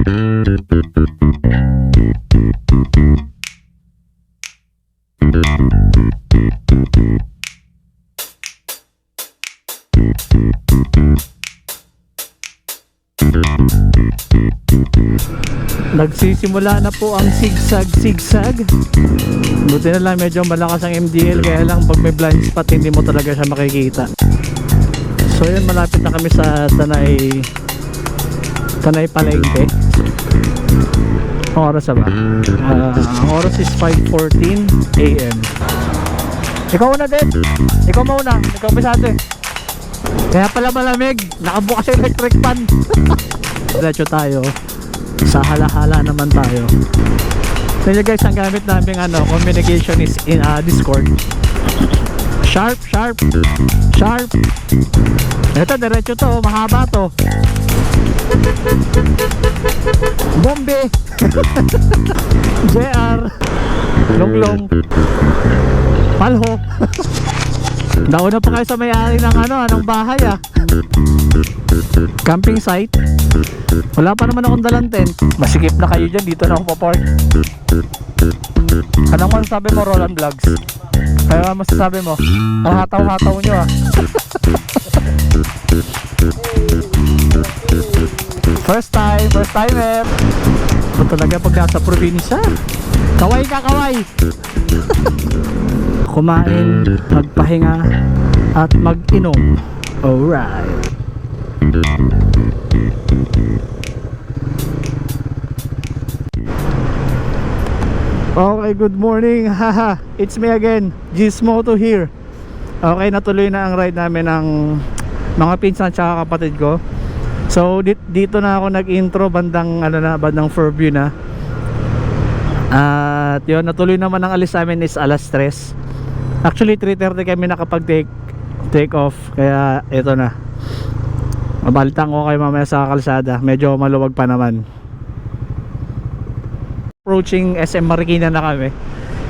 Nagsisimula na po ang zigzag. Buti na lang medyo malakas ang MDL, kaya lang pag may blind spot hindi mo talaga siya makikita. So yun, malapit na kami sa Tanay Palengke. Ang oras na ba? Ang oras is 5:14 AM. Ikaw na din. Ikaw mauna. Ikaw pasate. Kaya pala malamig. Nakabukas yung electric fan. Diretso tayo. Sa halahala naman tayo. So yun guys, ang gamit namin communication is in Discord. Sharp. Ito, diretso to. Mahaba to. Bombe. JR. Longlong. Palho. Nauna pa kayo sa may-ari ng anong bahay camping site. Wala pa naman akong dalang tent. Masikip na kayo dyan. Dito na ako pa-park. Anong masasabi mo, Roland Vlogs? Kaya masasabi mo? Ang hataw-hataw nyo First time Ito talaga pag nasa probinsya. Kaway ka, kaway. Kumain, magpahinga, at mag-inom. Alright. Okay, good morning. Haha, it's me again, Gizmoto here. Okay, natuloy na ang ride namin ng mga pinsan tsaka kapatid ko. So dito na ako nag-intro bandang bandang Fairview na. At yun, natuloy naman ang alis namin is alas 3. Actually 3:30 kami nakapag-take off. Kaya ito na. Mabalitan ko kayo mamaya sa kalsada. Medyo maluwag pa naman. Approaching SM Marikina na kami.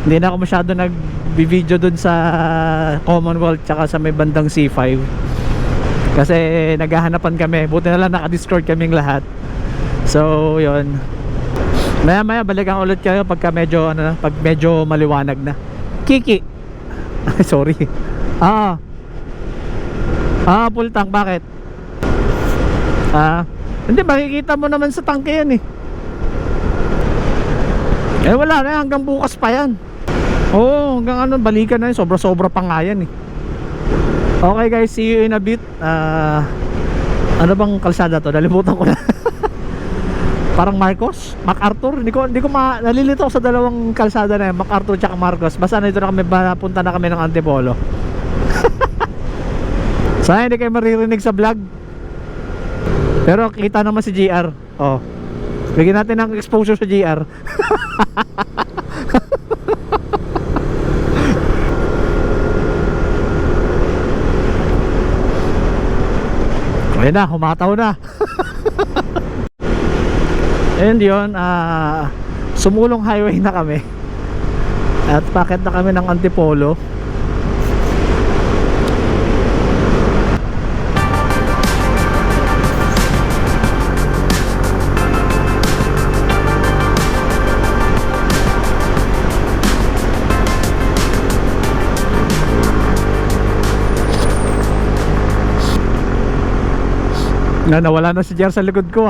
Hindi na ako masyado nag-video dun sa Commonwealth tsaka sa may bandang C5. Kasi naghahanapan kami. Buti na lang naka-Discord kaming lahat. So yun, maya balikan ulit kayo pagka medyo pag medyo maliwanag na. Kiki. Sorry. Full tank. Bakit? Hindi, makikita mo naman sa tangke yan wala na, hanggang bukas pa yan. Oo, hanggang balikan na yun. Sobra pa nga yan Okay guys, see you in a bit. Ano bang kalsada to? Nalimutan ko na. Parang Marcos? MacArthur? Hindi ko nalilito ako sa dalawang kalsada na yun, MacArthur tsaka Marcos. Basta nito na kami, punta na kami ng Antipolo. Sana hindi kayo maririnig sa vlog. Pero kita naman si GR. Bigyan natin ng exposure sa GR. Ayun na, humataw na. And yun, sumulong highway na kami. At packet na kami ng Antipolo. Nawala na si Jer sa likod ko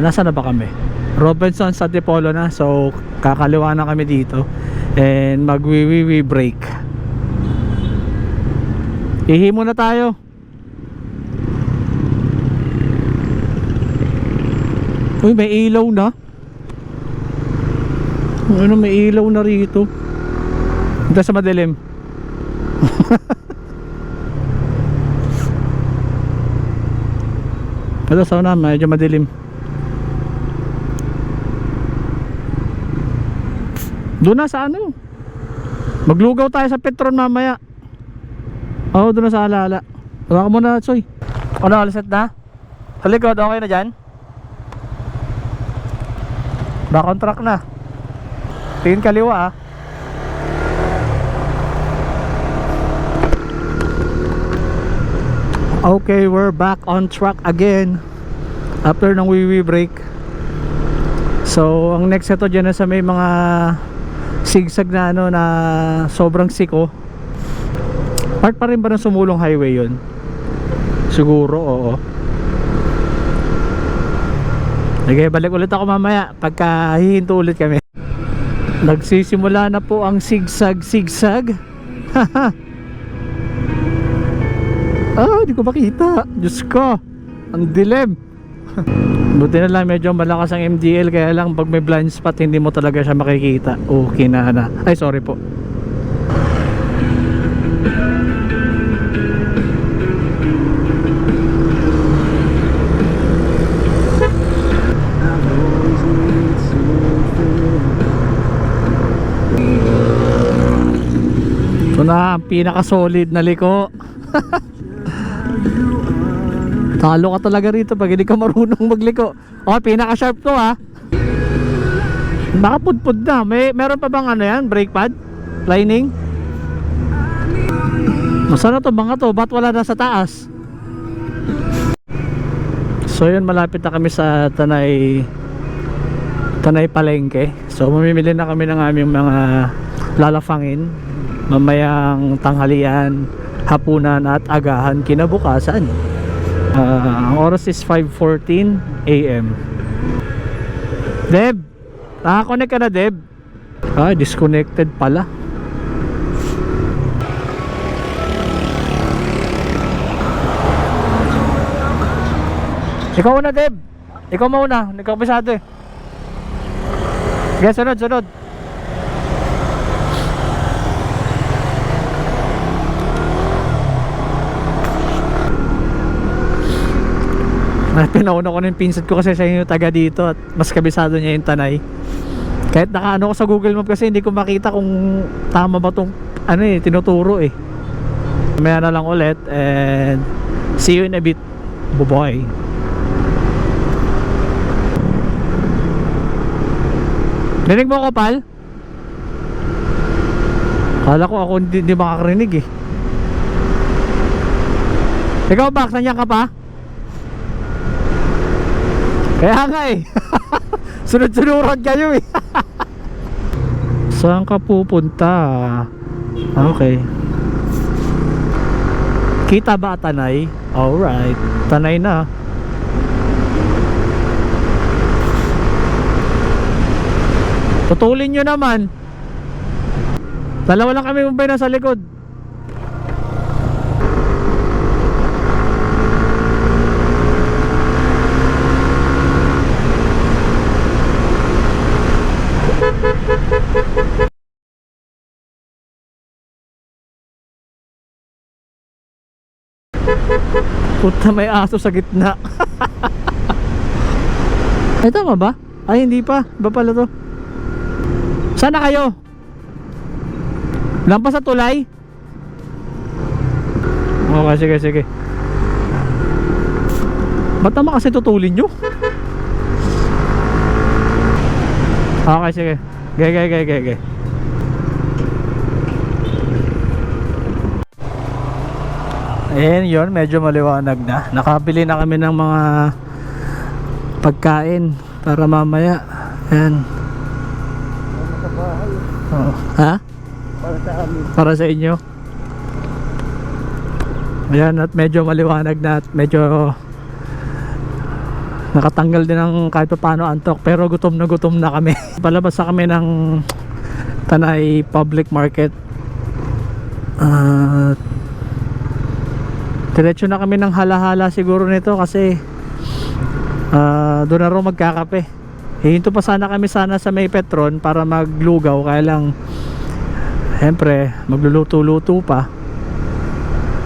Nasa na ba kami? Robinson sa Antipolo na. So kakaliwa na kami dito. And magwiwiwi break. Ihi muna tayo. Uy, may ilaw na. May ilaw na rito. Ito sa madilim. Ito sa una, medyo madilim. Doon na sa maglugaw tayo sa Petron mamaya. Oo, doon na sa alaala. Wala ka muna, Choy. Ano, aliset na? Sa likod, okay na dyan? Back on track na. Tingin kaliwa ah. Okay, we're back on track again after ng wee break. So, ang next ito dyan na sa may mga sigsag na ano na sobrang siko. Part pa rin ba ng Sumulong Highway yun? Siguro, oo. Okay, balik ulit ako mamaya pagka hihinto ulit kami. Nagsisimula na po ang sigsag. Haha. Hindi ko makita. Diyos ko, ang dilim. Buti na lang medyo malakas ang MDL. Kaya lang pag may blind spot hindi mo talaga siya makikita. Okay na. Ay sorry po. Ito na ang pinaka solid na liko. Talo ka talaga rito pag hindi ka marunong magliko. Pinaka sharp to ha. Nakapudpud na. Meron pa bang ano yan? Brake pad? Lining? Masana to banga to? Ba't wala na sa taas? So yun, malapit na kami sa Tanay Palengke. So mamimili na kami ng aming mga lalafangin mamayang tanghalian, hapunan at agahan kinabukasan. Ang oras is 5:14 AM. Deb, nakakonect ka na Deb? Disconnected pala. Ikaw na Deb. Ikaw mauna, ikaw pisado eh. Sige, sunod. Pinauna ko na yung pinsan ko kasi siya yung taga dito at mas kabisado niya yung Tanay. Kahit nakaano ko sa Google Map kasi hindi ko makita kung tama ba tong tinuturo eh. Mamaya na lang ulit and see you in a bit. Bye-bye. Rinig mo ako, pal? Kala ko ako hindi makakarinig eh. Ikaw, Bax, nandiyan ka pa? Kaya nga eh. Sunod-sunuran kayo eh. Saan ka pupunta? Okay. Kita ba Tanay? Alright. Tanay na. Tutulin nyo naman. Dalawa lang kami mumpay na sa likod. Puta, may aso sa gitna. Ay, tama ba? Ay, hindi pa. Iba pala to. Sana kayo? Lampas sa tulay? Okay, sige. Ba't naman kasi tutulin nyo? Okay, sige. Gay. Ayan yun, medyo maliwanag na. Nakabili na kami ng mga pagkain para mamaya. Ayan. Ha? Para sa amin. Para sa inyo. Ayan, at medyo maliwanag na at medyo nakatanggal din ng kahit paano antok. Pero gutom na kami. Palabas na kami ng Tanay Public Market. Diretso na kami ng hala-hala siguro nito kasi doon na rin magkakape. Hinto pa sana kami sa may Petron para maglugaw, kaya lang siyempre magluluto-luto pa.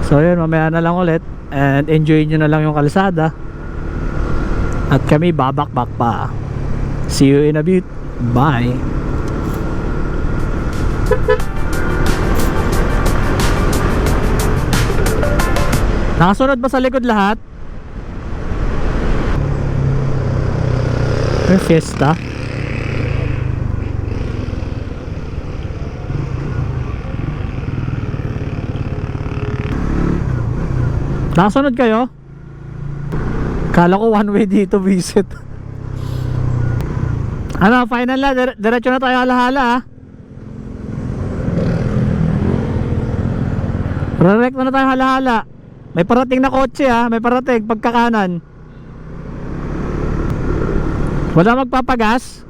So yun, mamaya na lang ulit and enjoy nyo na lang yung kalsada at kami babakbak pa. See you in a bit. Bye. Nakasunod ba sa likod lahat? May Fiesta. Nakasunod kayo? Kala ko one way dito visit. Ano, final na, diretso na tayo halahala ha. Rerekta na tayo halahala. May parating na kotse ha, may parating pagkakanan. Wala magpapagas.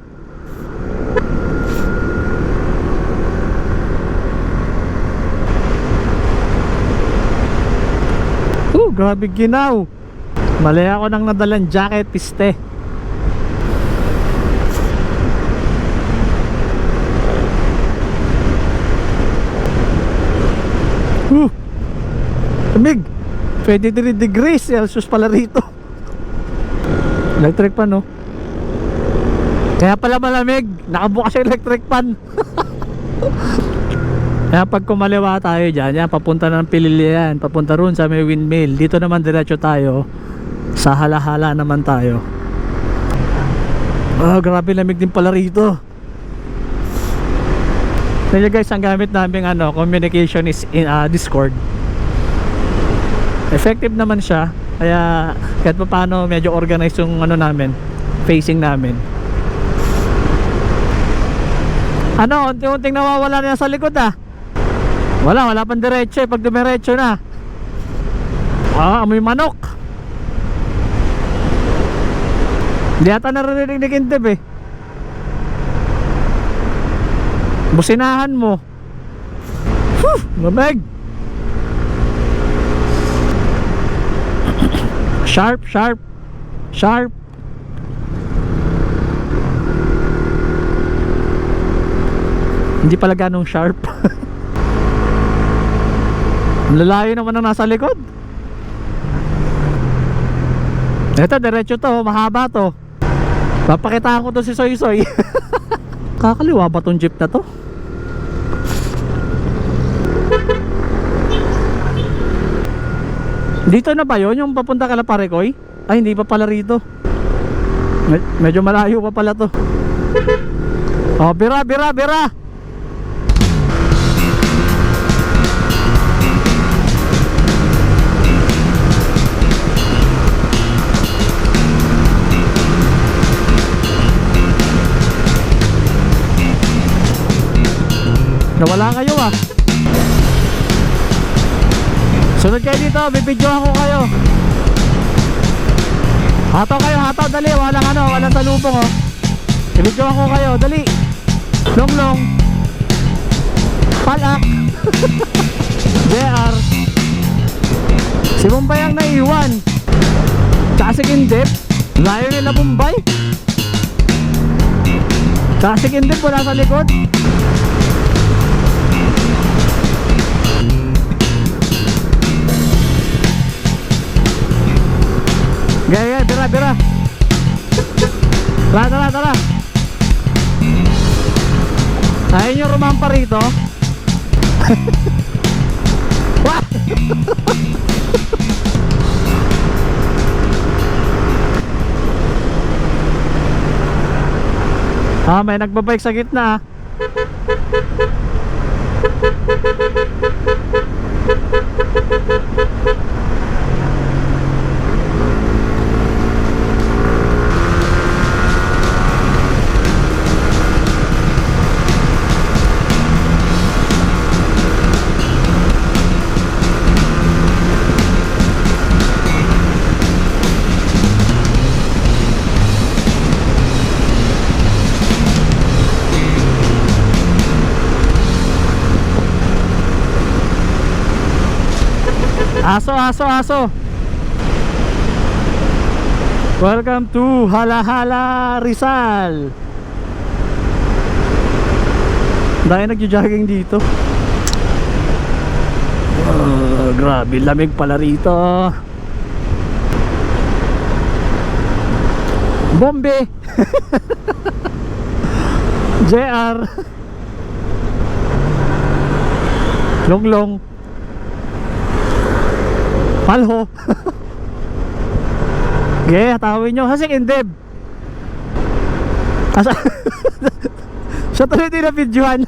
Grabe ginaw. Mali ako nang nadalang jacket, piste. Lamig. 23 degrees Celsius pala rito. Electric pan, no? Kaya pala malamig. Nakabukas yung electric pan. Kaya pag kumaliwa tayo dyan, yan, papunta na ng Pililian, papunta ron sa may windmill. Dito naman diretso tayo, sa halahala naman tayo. Oh, grabe lamig din pala rito. Kaya guys, ang gamit namin communication is in Discord. Effective naman siya. Kaya kahit pa paano medyo organized yung namin, facing namin. Unti-unting nawawala na sa likod ah. Wala pang diretso eh. Pag dumiretso na, amoy manok. Hindi ata naririnig ni Kintib eh. Businahan mo. Lamig. Sharp. Hindi pala ganong sharp. Lalayo naman ang nasa likod. Ito, diretso to, mahaba to. Papakitaan ko to si Soy Soy. Kakaliwa ba tong jeep na to? Dito na ba yun? Yung papunta ka na Parekoy? Ay, hindi pa pala rito. Medyo malayo pa pala to. Oh, bira. Nawala kayo ah. Sunod kayo dito, bibidyohan ko kayo. Hataw kayo, dali. Walang salubong oh. Bibidyohan ko kayo, dali. Long Palak. JR. Si Bombay ang naiwan. Tsaka si Kindip. Layo nila Bombay. Tsaka si Kindip wala sa likod. Gaya, bira. Tara. Ayaw nyo rumampa rito. Wah! May nagbabike sa gitna. Aso. Welcome to Halahala Rizal. Dahil nagjo-jogging dito. Grabe lamig pala rito. Bombe. JR. Long. Palho. Okay, hatawin nyo. Hasik indib. Asa? Siya tuloy din na videohan.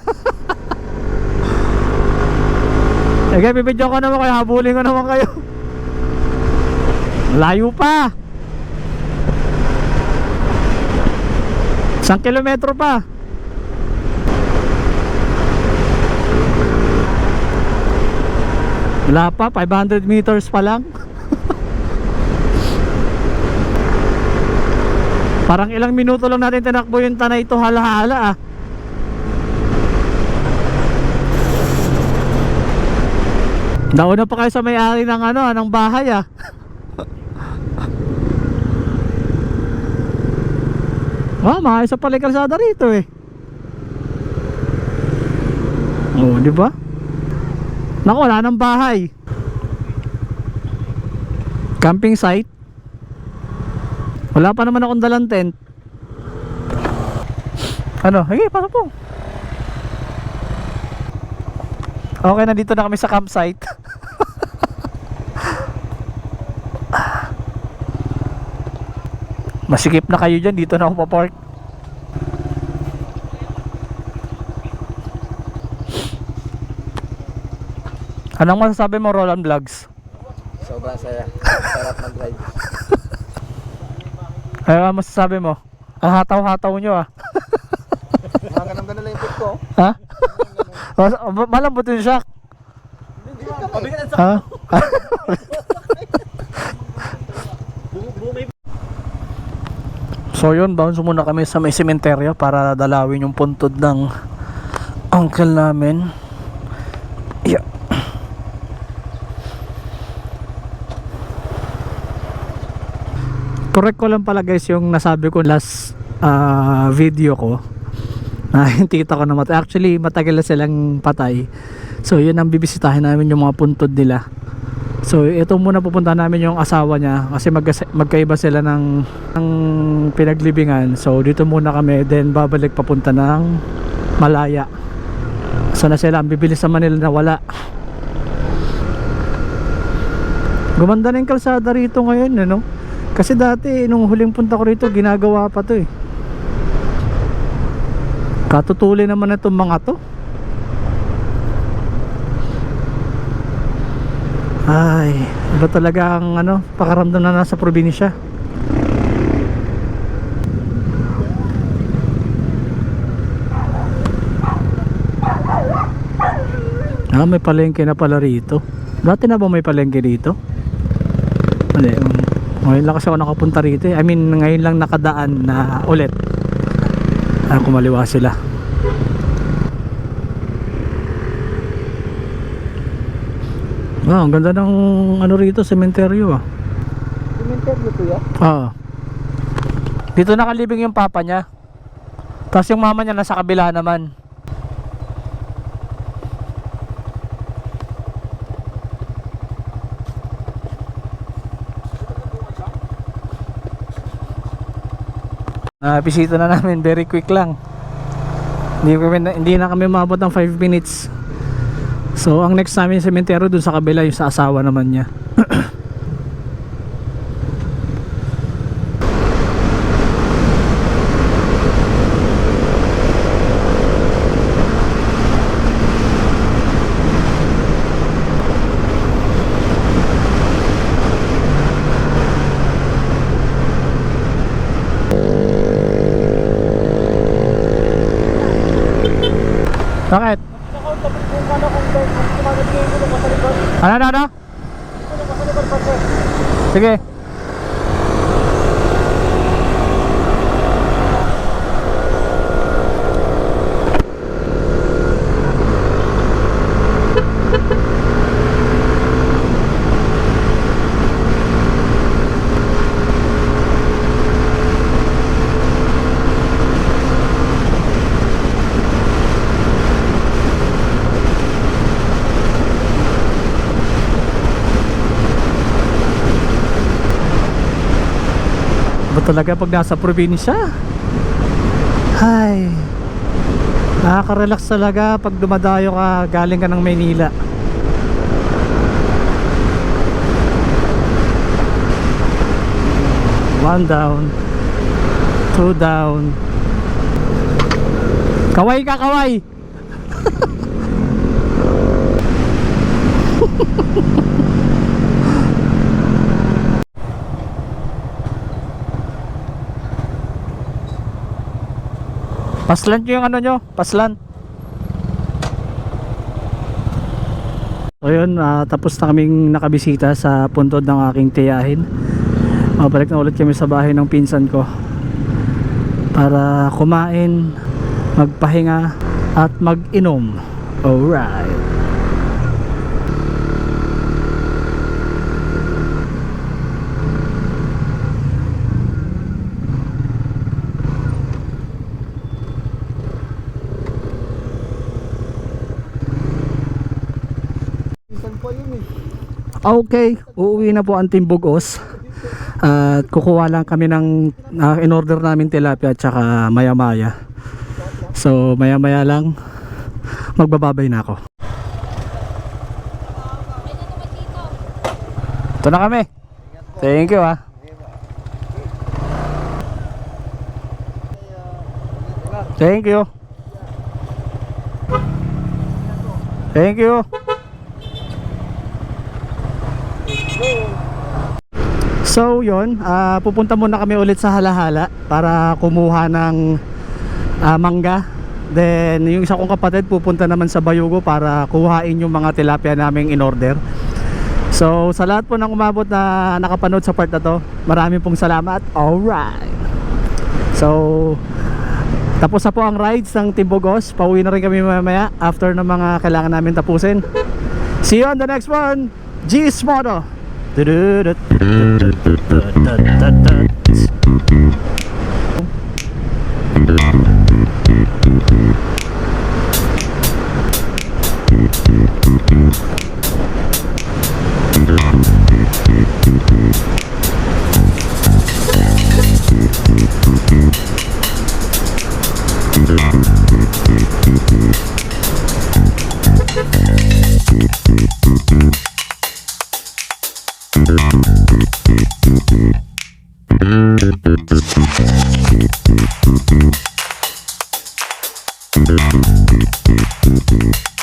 Okay, bibidyo ko naman kayo. Habulin ko naman kayo. Layo pa. 1 kilometro pa. Wala pa, 500 meters pa lang. Parang ilang minuto lang natin tinakbo yung tanay ito, hala-hala ah. Nauna pa kayo sa may-ari ng ano, ng bahay ah. Maayos pala yung kalsada rito eh. Oh, di ba? Naku, wala nang bahay. Camping site. Wala pa naman akong dalang tent. Ano? Hey, para po. Okay, nandito na kami sa campsite. Masikip na kayo dyan. Dito na ako pa-park. Anong masasabi mo, Roland Vlogs? Sobrang saya. Sarap mag-drive. Ano masasabi mo? Ang hataw-hataw nyo ah. Ganun-ganun lang yung pit ko. Ha? Malambot yung shock. Ha? So yun, bounce muna kami sa may sementeryo para dalawin yung puntod ng uncle namin. Yeah. Correct ko lang pala guys yung nasabi ko last video ko na yung tita ko namatay. Actually matagal na silang patay. So yun ang bibisitahin namin, yung mga puntod nila. So ito muna pupunta namin yung asawa niya kasi magkaiba sila ng pinaglibingan. So dito muna kami, then babalik papunta ng Malaya. Sana sila, ang bibilis naman nila na wala. Gumanda na yung kalsada rito ngayon, ano? Kasi dati nung huling punta ko rito ginagawa pa to eh. Katutuloy naman na itong mga to. Ay, iba talaga ang ano, pakaramdam na nasa probinsya. May palengke na pala rito. Dati na ba may palengke dito? Hindi, ngayon lang kasi ako nakapunta rito eh. I mean, ngayon lang nakadaan na ulit. Kumaliwa sila. Ang ganda ng ano rito, sementeryo ah. Sementeryo to ya? Dito nakalibing yung papa niya. Tapos yung mama niya nasa kabila naman. Bisita na namin, very quick lang. Hindi na kami maabot ng 5 minutes. So ang next namin sementeryo dun sa kabila, yung sa asawa naman niya. Bakit? Ano? Sige. Talaga pag nasa probinsya, ay nakaka-relax talaga pag dumadayo ka galing ka ng Maynila. One down. Two down. Kaway ka, kaway! Paslant nyo yung ano nyo, paslant. So yun, tapos na kaming nakabisita sa puntod ng aking tiyahin. Balik na ulit kami sa bahay ng pinsan ko para kumain, magpahinga at mag-inom. Alright. Minsan pa yun eh. Okay, uuwi na po ang Team Bugos. At kukuha lang kami ng in-order namin tilapia at saka maya-maya. So maya-maya lang magbababay na ako. Ito na kami. Thank you ah. Thank you. Thank you. So yun, pupunta muna kami ulit sa Halahala para kumuha ng mangga. Then yung isa kong kapatid pupunta naman sa Bayugo para kuhain yung mga tilapia naming in order. So sa lahat po ng umabot na nakapanood sa part na to, maraming pong salamat. Alright. So tapos na po ang rides ng Team Bugos. Pauwi na rin kami mamaya after ng mga kailangan namin tapusin. See you on the next one. G's Moto. Thank you.